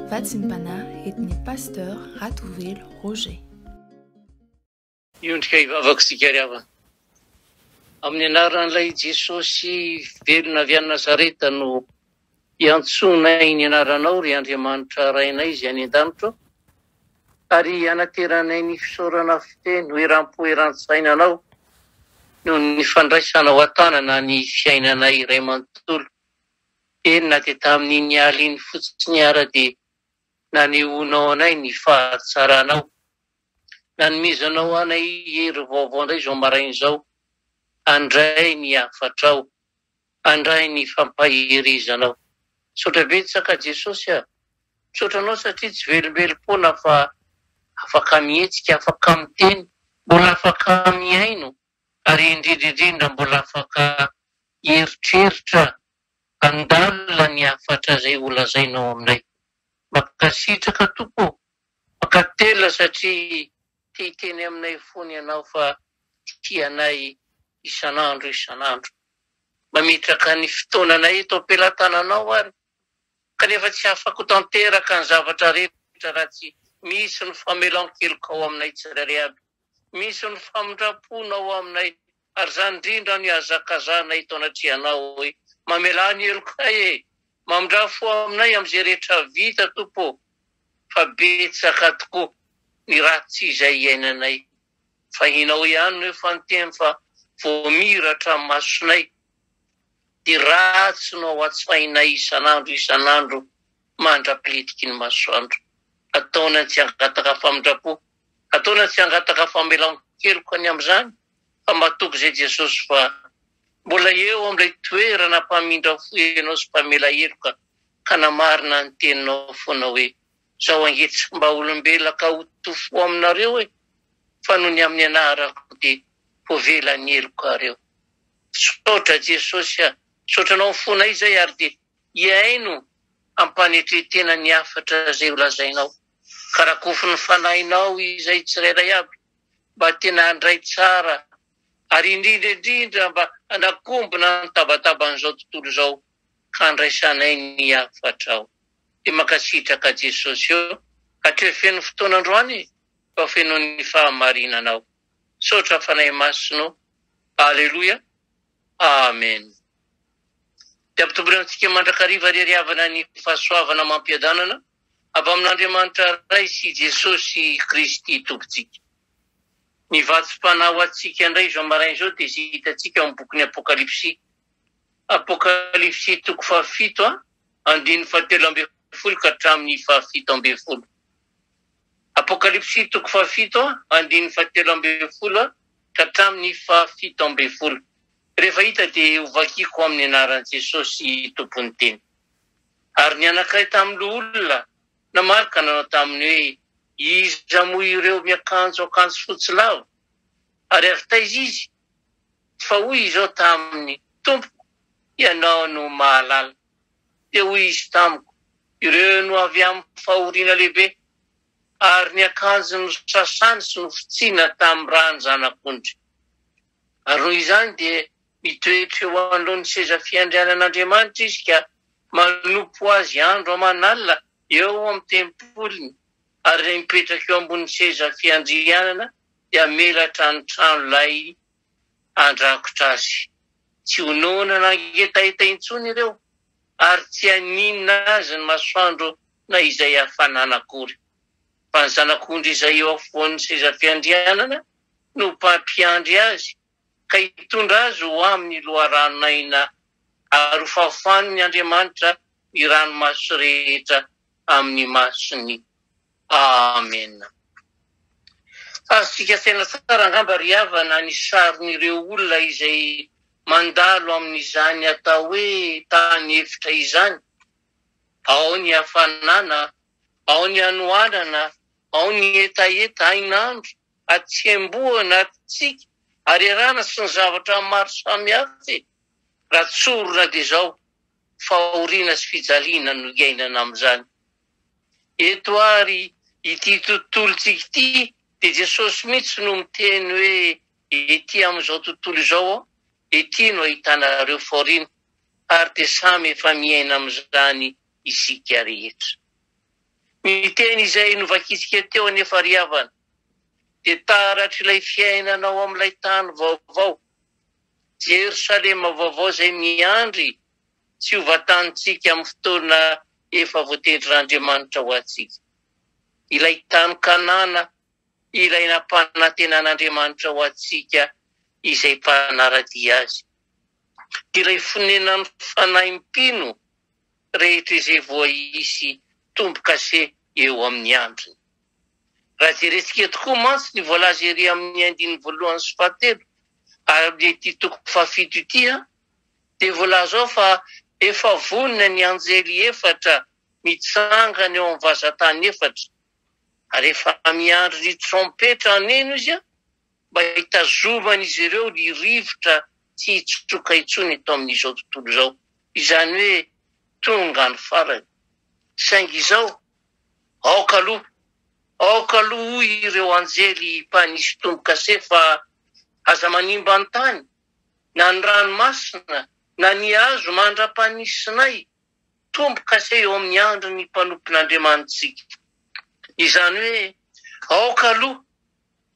Vatsim-panahy etny pasteur Ratovelo Roger. Iondrika ivavaka sika riavana. Amin'ny anaran'ilay Jesosy velona avy any Nazareta no iantsonay ny anaranao ry Andriamanitra rainay izy any an-danitra, ary anateranay ny fisaorana fiteny hoeram-poeran-tsainanao no ny fandraisanao an-tanana ny fiainanay iray manontolo. Eny na dia tamin'iny aliny fotsiny ara dia nanehoanao anay ny fahatsaranao. Nanomezanao anay hery vaovao indray izao maraina izao, andray ny afatrao, andray ny fampaherizanao. Misaotra betsaka Jesosy a, misotranao satria tsy velombelom-pona fa afaka mihetsika, afaka miteny, mbola afaka miaino, ary indrindrindrindra mbola afaka eritreritra handalina ny afatra izay holazainao aminay. Mankasitraka Tompo, mankatelina satria titeny aminay foana ianao fa tianay isan'andro isan'andro. Mametraka ny fotoananay eto am-pelatananao ary, kanefa tsy afaka tanteraka ny zavatra rehetra raha tsy misy ny famelan-keloka ao aminay tsirairay aby. Misy ny famindrapona ao aminay, ary izany indrindra ny hazakazanay eto anatrianao hoe mamela ny elokay mamindrafo aminay amin'izay rehetra vita Tompo, fa betsaka tokoa ny ratsy izay iainanay. Fa hinao ihany no efa niteny fa voamiratra masonay, dia ratsy no ao an-tsainay isan'andro mandra-pilitiky ny masoandro. Ataona tsy hangataka famindrapo, ataona tsy hangataka famelan-keloka ny amin'izany, fa matoky izay Jesosy fa mbola eo amin'ilay toerana mpamindra foenao sy mpamela heloka, ka namarina ny teninao foana hoe zao angetsy mba olombelaka ho tofo aminareo hoe, fa noho ny amin'ny anarako dia voavela ny heloka reo. Misaotra Jesosy a, misaotranao foana izay ary dia iaino ampanetretena ny afatra izay holazainao. Karakofo ny fanahinao izay tsirairay aby, mba tena handray tsara, ary indrindrindrindra mba hanakombona ny tabataban'izao tontolo izao, ka handraisanay ny afatrao. Dia mankasitraka Jesosy eo, hatreho feno fotoana androany, fa feno ny fahamarinanao. Misaotra fanahy masonao. Aleluia. Amen. Dia ampitombory antsika mandrakariva riariavana ny fahasoavana mampiadanana avy amin'Andriamanitra ray sy Jesosy Kristy Tompontsika. Ny vatsim-panahy ho antsika indray izao maraina izao dia izay hitantsika ao amin'ny bokin'ny Apokalipsy. Apokalipsy toko 7 andiny 17 ka hatramin'ny 17. Apokalipsy toko 7 andiny 17 ka hatramin'ny 17. Rehefa hita dia hovakiko amin'ny anaran'i Jesosy tompony teny. Ary ny anankiray tamin'ny olona namarika nanao taminy hoe iza moa ireo miakanjo akanjo fotsy lava, ary taiza izy, fa hoy izao taminy Tompo, ianao no mahalala. Dia hoy izy tamiko, ireo no avy amin'ny fahoriana lehibe, ary ny akanjo no sasany sy no fitsina tamin'ny rano zanak'ondry. Ary noho izany dia mitoetra eo anoloan'ny seza fiandrianan'Andriamanitra izy, ka manompo azy andro aman'alina eo amin'ny tempoliny, ary ilay mipetraka eo ambonin'ny seza fiandrianana dia melatra ny trano lay andrakotra azy. Tsy honoana na ngetaeta intsony ireo, ary tsy haninona azy ny masoandro na izay hafanana akory. Fa ny zanak'ondry izay eo afovoan'ny seza fiandrianana no mpampiandry azy, ka hitondra azy ho amin'ny loharanon'aina, ary ho fafan'ny Andriamanitra ny ranomaso rehetra amin'ny masony. Amen. Azontsika saina tsara angamba ry havana ny saron'ireo olona izay mandalo amin'izany atao hoe tany efitra izany. Ao ny hafanana, ao ny hanoanana, ao ny etaeta ainandro, atsemboana atsika, ary arana sy ny zavatra maro samihafa. Raha tsorona dia izao, fahoriana sy fijaliana no iainana amin'izany. Eto ary ity tontolontsika ity dia Jesosy mihitsy no miteny hoe ety amin'izao tontolo izao, ety no ahitanareo fahoriana, ary dia samy efa miaina amin'izany isika rehetra. Miteny izay novakisika teo anefa riavana dia taratra ilay fiainanao amin'ilay tany vaovao, Jerosalema vaovao izay miandry tsy hovatantsika amin'ny fotoana efa voatendrin'Andriamanitra ho antsika. Ilay tany Kanana, ilay nampanantenan'Andriamanitra ho antsika izay mpanaradia azy. Ilay fonenan'ny fanaimpino rehetra izay voaisy tombo-kase eo amin'ny andriny. Raha jerentsika tokoa mantsy ny voalaza ery amin'ny 1:7 ary ity toko fafito ity dia voalaza ao fa efa vonona ny anjely 4 mitsangana eo amin'ny vazatany 4 ary efa miandry ny trompetra aneno izy mba hitazoman'izy ireo ny rivotra tsy hitsoka intsony eto amin'izao tontolo izao. Izany hoe tonga ny farany. Saingy izao aoka aloha ireo anjely mpanisy tombo-kase fa aza manimba ny tany na ny ranomasina na ny hazo mandra-panisinay tombo-kase eo amin'ny andro ny mpanompon'Andriamanitsika. Izany hoe aoka aloha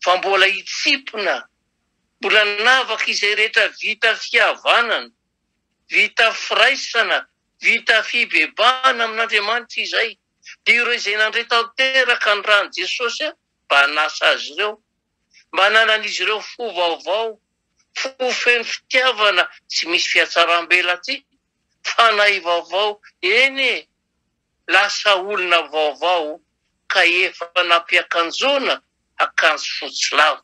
fa mbola hitsipona, mbola navaka izay rehetra vita fihavanana, vita firaisana, vita fibebahana amin'Andriamanitra izay. Dia ireo izay nandray tanteraka ny rano Jesosy mba hanasa azy ireo, mba hananan'izy ireo fo vaovao, fo feno fitiavana tsy misy fiatsaram-bela ty, fanahy vaovao, eny lasa olona vaovao ka efa nampiakanjona akanjo fotsy lava.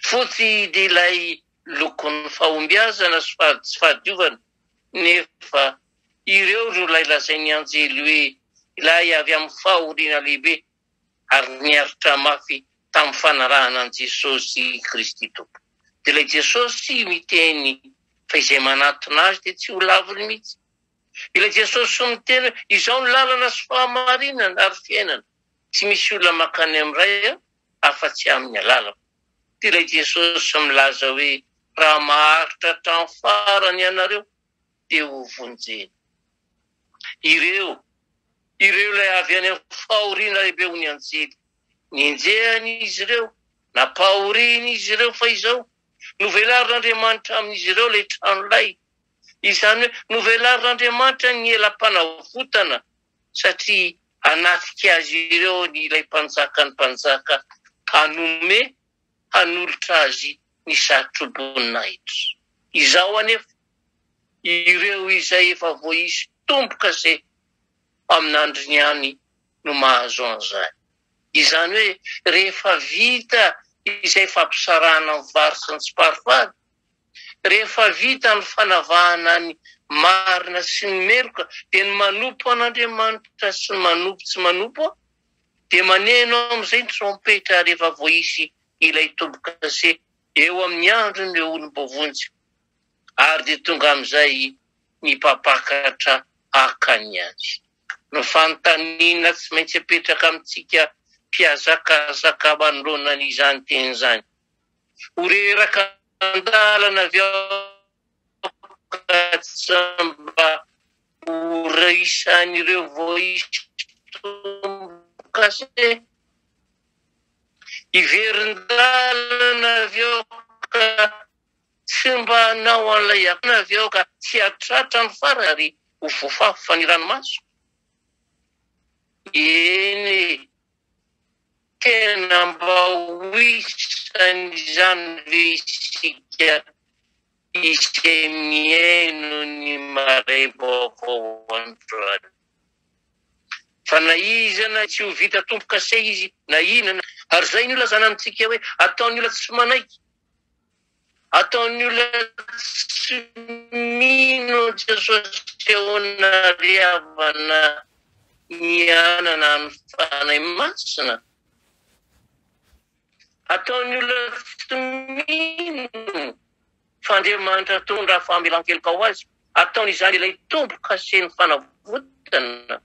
Fotsy dia ilay lokon'ny fahombiazana sy fahadiovana, nefa ireo no ilay lazainy anjely hoe ilay avy amin'ny fahoriana lehibe ary niaritra mafy tamin'ny fanarahana an Jesosy Kristy tompo. Dia ilay Jesosy miteny fa izay manatona azy dia tsy ho laviny mihitsy. Ilay Jesosy miteny izao ny lalana sy fahamarinana ary fiainana, tsy misy olona makany amin'iray afa-tsy amin'ny alalako. Dia ilay Jesosy milaza hoe raha maharitra hatramin'ny farany ianareo dia ho vonjena. Ireo ilay avy any amin'ny fahoriana lehibe ho ny anjely, ninjehany izy ireo, nampahoriana izy ireo fa izao novelarin'Andriamanitra amin'izy ireo ilay tranolay. Izany hoe novelarin'Andriamanitra ny elam-panavotana satria anatika azy ireo ny ilay mpanjaka ny mpanjaka hanome, hanolotra azy ny satroboninahitra. Izao anefa ireo izay efa voaisy tombo-kase amin'andriny any no mahazo an'izany. Izany hoe rehefa vita izay fampisarahana ny vary sy ny tsiparifary, rehefa vita ny fanavahana ny marina sy ny meloka dia ny manompo an'Andriamanitra sy ny manompo tsy manompo dia maneno amin'izay ny trompetra rehefa voaisy ilay tombo-kase eo amin'ny andro ny olom-bovonjy ary dia tonga amin'izay ny mpapakatra akany azy. Ny fanontaniana tsy maintsy apetraka amintsika mpiazakazaka manoloana n'izany teny izany. Ho reraka andalana avy ao ka tsy mba ho raisan'ireo voaisy tombo-kase, iverin'dalana avy ao ka tsy mba hanao an'ilay akona avy ao ka tsy hatratra ny farany ary ho voafafy fa ny ranomaso. Eny tena mba ho isan'izany ve isika izay miaino ny maray vaovao androany. Fa na izana tsy ho vita tombo-kase izy na inana, ary izay ny olona zanantsika hoe ataon'ny olona tsy manaiky, ataon'ny olona tsy mino Jesosy eona riavana ny anana ny fanahy masina. Ataon'ny olona tsy mino fa Andriamanitra tondra fahamelan-keloka ho azy, ataon'izany ilay tombo-kase ny fanavotana.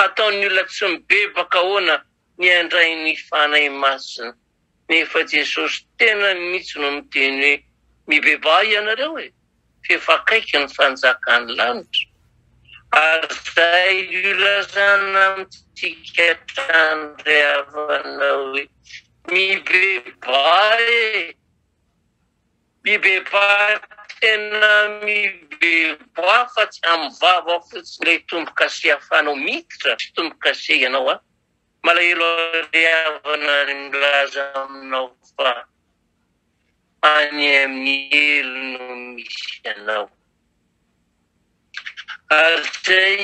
Ataon'ny olona tsy mibebaka ahoana ny andray ny fanahy masina. Nefa Jesosy tena mihitsy no miteny hoe mibebaa ianareo fa efa akaiky ny fanjakan'ny lanitra. ary zay ilazana amintsika trandriavana hoe mibeba mibeba tena mibeba fa tsy amin'ny vava fotsiny ilay tombo-kase ahafanao miditra sy tombo-kase ianao a malahelo ariavana milaza aminao fa any amin'ny elo no misy ianao. Ary zay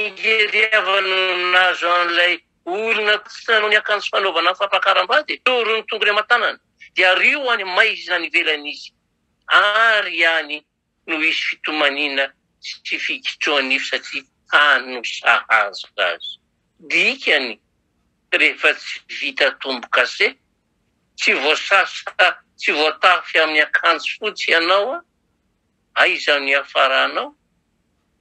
inge riavana nazo an'ilay olona tsy nanao ny akanjo fanaovana fampakaram-bady toro ny tongony aman-tanany dia rio any maizina ny ivelan'izy ary any no isy fitomanina sy fikitroan'ify satria any no sahazo azy. Dikany rehefa tsy vita tombo-kase tsy voasasa tsy voatafy amin'ny akanjo fotsy ianao aiza ny afaranao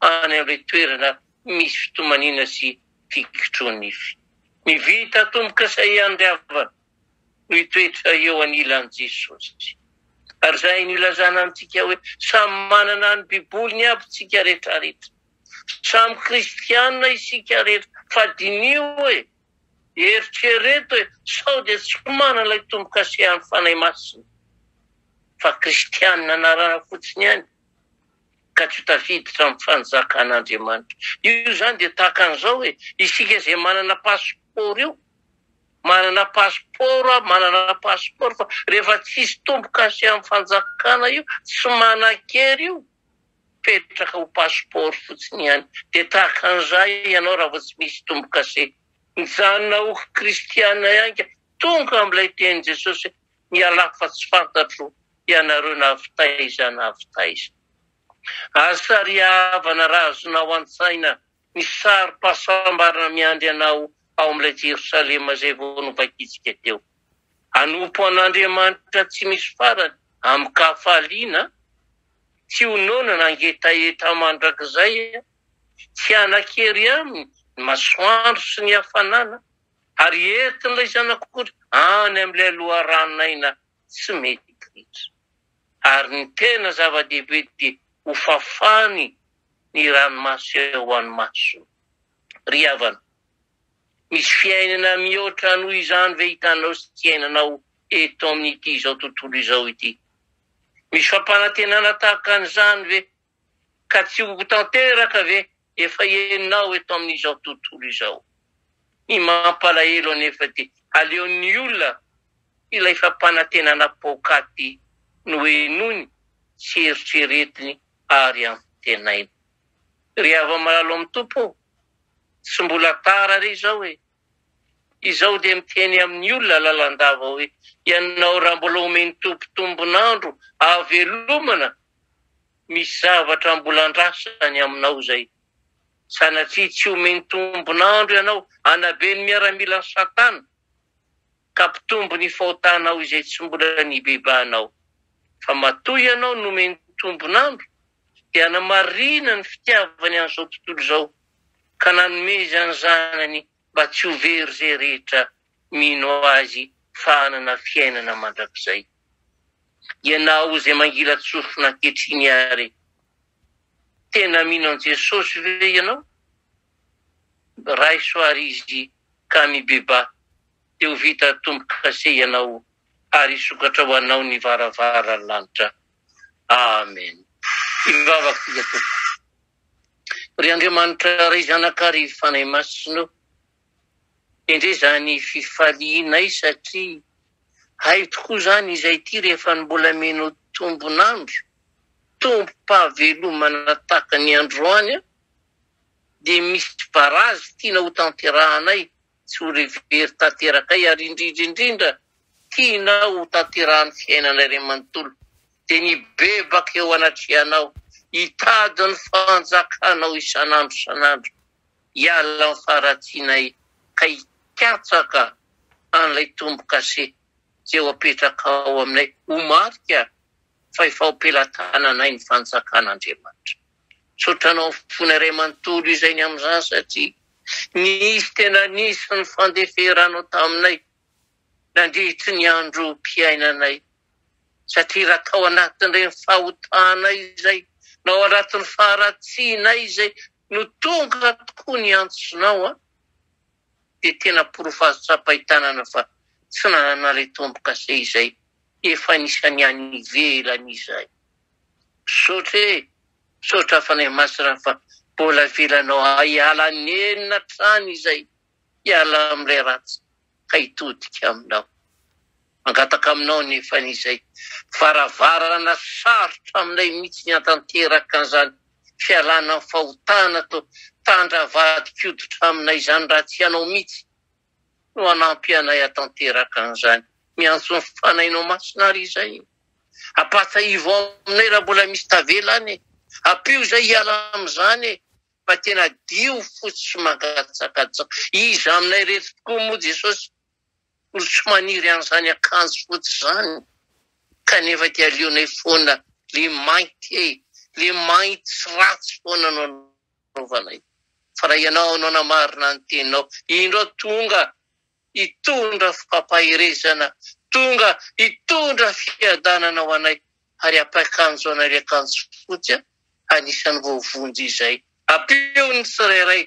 any amin'ilay toerana misy fitomanina sy fikitroan'ify. Mivita tombo-kase andriavana no hitoetra eo anilan'i Jesosy. Ary zay no ilazana amintsika hoe samy manana ny biboliny aby tsika rehetrarehetra. Samy kristianina isika rehetra fa dinio hoe eritrereto hoe sao dia tsy manana ilay tombo-kase amin'ny fanahy masina fa kristianina anarana fotsiny ihany ka tsy tafiditra amin'ny fanjakan'Andriamanitra. Io zany dia tahaka an'izao hoe isika izay manana pasiporo io manana pasiporo fa rehefa tsisy tombo-kase amin'ny fanjakana io tsy manan-kery io petraka ho pasiporo fotsiny ihany. Dia tahaka an'izay ianao raha vao tsy misy tombo-kase mijanona ho kristianina ihany ka tonga amin'ilay teny Jesosy miala fa tsy fantatro ianareo navitaiza. Asariavana raha azonao an-tsaina ny sary-pahasambarana miandry anao ao amin'ilay Jerosalema izay vao novakitsika teo. Anompo an'Andriamanitra tsy misy farany amin'ny kahafaliana, tsy hononana angetaeta mandrakizay, tsy hanan-kery aminy ny masoandro sy ny hafanana, ary entin'ilay zanak'ondry any amin'ilay loharaninaina tsy mety ritra. Ary ny tena zava-dehibe dia ho fafany ny ranomasy eo an-maso. Ry havana, misy fiainana mihoatra noho izany ve hitanao sy tsy iainanao eto amin'ity izao tontolo izao ity? Misy fampanantenana tahaka an'izany ve ka tsy ho tanteraka ve efa henonao eto amin'izao tontolo izao? Ny mampalahelo anefa dia aleon'ny olona ilay fampanantenana pokaty no henony sy eritreretiny ary amin'ny tenainy. Ry hava malalo amin'ny tompo, tsy mbola tara ry izao hoe izao dia miteny amin'ny olona lalandava hoe ianao raha mbola omeny tompotombonandro avelomana, misy zavatra mbola andrasany aminao zay. Sanatria tsy omeny tombonandro ianao anabe ny miaramila Satana ka mpitombo ny fahotanao izay tsy mbola nibebanao. Fa matoa ianao nomeny tombonandro dia namarina ny fitiavany an'izao tontolo izao ka nanomeza ny zanany mba tsy ho very izay rehetra mino azy fanana fiainana mandrakizay. Ianao izay mangila tsofina ankehitriny ary, tena mino an' Jesosy ve ianao? Raisoary izy ka mibeba dia ho vita tombo-kase ianao ary sokatra ho anao ny varavaran'ny lanitra. Amen. Ivavaka tika tompo. Ry Andriamanitra ray zanakary fanahy masina, indray zany fifalianay satria hay tokoa zany izay ty rehefa mbola meno tombonandro, tombo-pahavelomana tahaka ny androany dia misy barazy tiana ho tanterahanay tsy ho revery tanterakay ary indrindra tiana ho tanterahan'ny fiainana iray manontolo dia ny bebaka eo anatrehanao hitady ny fanjakanao isanandro hiala ny faratsianay ka hikatsaka an'ilay tombo-kase zay ho apetraka ao aminay ho marika fa efa ho pelatananay ny fanjakan'Andriamanitra. Sotranao fona iray manontolo izay ny amin'izany satria nisy tena nisy ny fandeferanao taminay nandrehitry ny andro mpiainanay, satria raha tao anatin'ireny fahotanay izay nao anatin'ny faharatsiana izay no tonga tokoa ny antsonao dia tena porofahatsapaitanana fa tsy nanana ilay tombo-kase izay efa nisany any ivelany izay. Sotra fanay masina fa mbola velanao hiala nenina trany izay hiala amin'ilay ratsy ka hitodika aminao. Mangataka aminao nefa n'izay varavarana sarotra aminay mihitsy ny hatanteraka an'izany fialana amin'ny fahotana to tandravadik'oditra aminay izany raha tsy ianao mihitsy no hanampy anay hatanteraka an'izany. Miantso ny fanainao masina ary izay. Ampatsahivo aminay raha mbola misy tavelany. Ampio izay hiala amin'izany fa tena dio fotsy mangatsakatsaka. Iza aminay rehetra tokoa moa Jesosy no tsy maniry an'izany akanjo fotsy zany. Kanefa dia alionay foana le mainty sy ratsy foana no anaovanay. Fa raha ianao no namarina ny teninao, indro tonga hitondra fampaherezana, tonga hitondra fiadanana ho anay ary ampakanjo anay le akanjo fotsy anisan'ny voavonjy izay. Ampio ny tsirairay,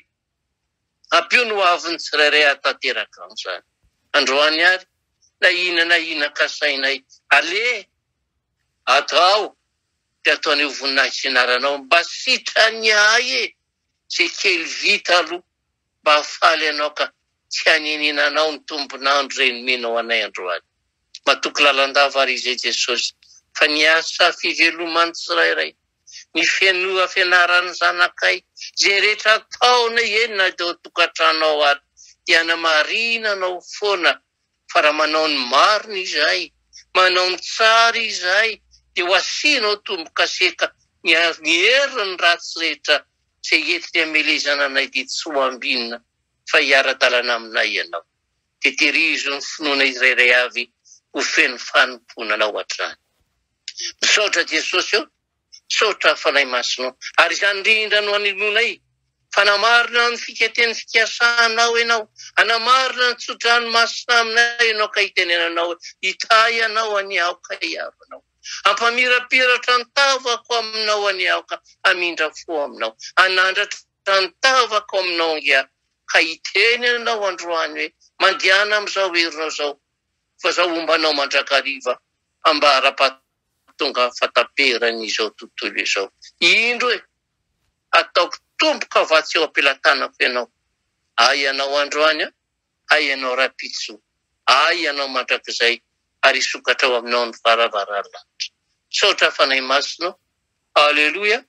ampio ny hoavin'ny tsirairay hatanteraka an'izany. Androany ary na inona kasainay ale atao dia ataony voninahitsy inaranao mba sitrany ahy zay kely vita aloha mba hafaly anao ka tsy haninanao ny tombonandro reny menao anay androany. Matoky lalandava ary izay Jesosy fa niasa fivelomany tsirairay, ny fianoa fianarany zanakay zay rehetra ataona enina dia tokantranao ary dia namarinanao foana fa raha manao ny marina izay, manao ny tsara izay dia ho asianao tombo-kaseka ny herin'ny ratsy rehetra izay entiny hamelezana anay dia tsy ho ambinina fa hiara-dalana aminay ianao. Dia terizo ny finoana izay avy ho feno fanompona anao hatrany. Misaotra Jesosy eo, misaotra fanay masinao ary izany indrindra no hanilonay. Fanamarina ny fiketeny fikasanao ianao, anamarina ny tsodrano masina aminay ianao ka hitenenanao hitay anao any aoka hiavanao. Ampamirapiratra ny tavako aminao any aoka hamindra fo aminao. Anandratra ny tavako aminao ngia ka hitenenanao androany hoe mandehana amin'izao herinao zao fa zao ombanao mandrakariva ambara-patonga fataperany izao tontolo izao. Indro e ataoko tomboka vatsy eo ampelantanako ianao. Ay ianao androany, ay ianao rapitso, ay ianao mandrakizay ary isokatra ao aminao ny varavaranlanitra. Saotra fanay masino. Aleluia.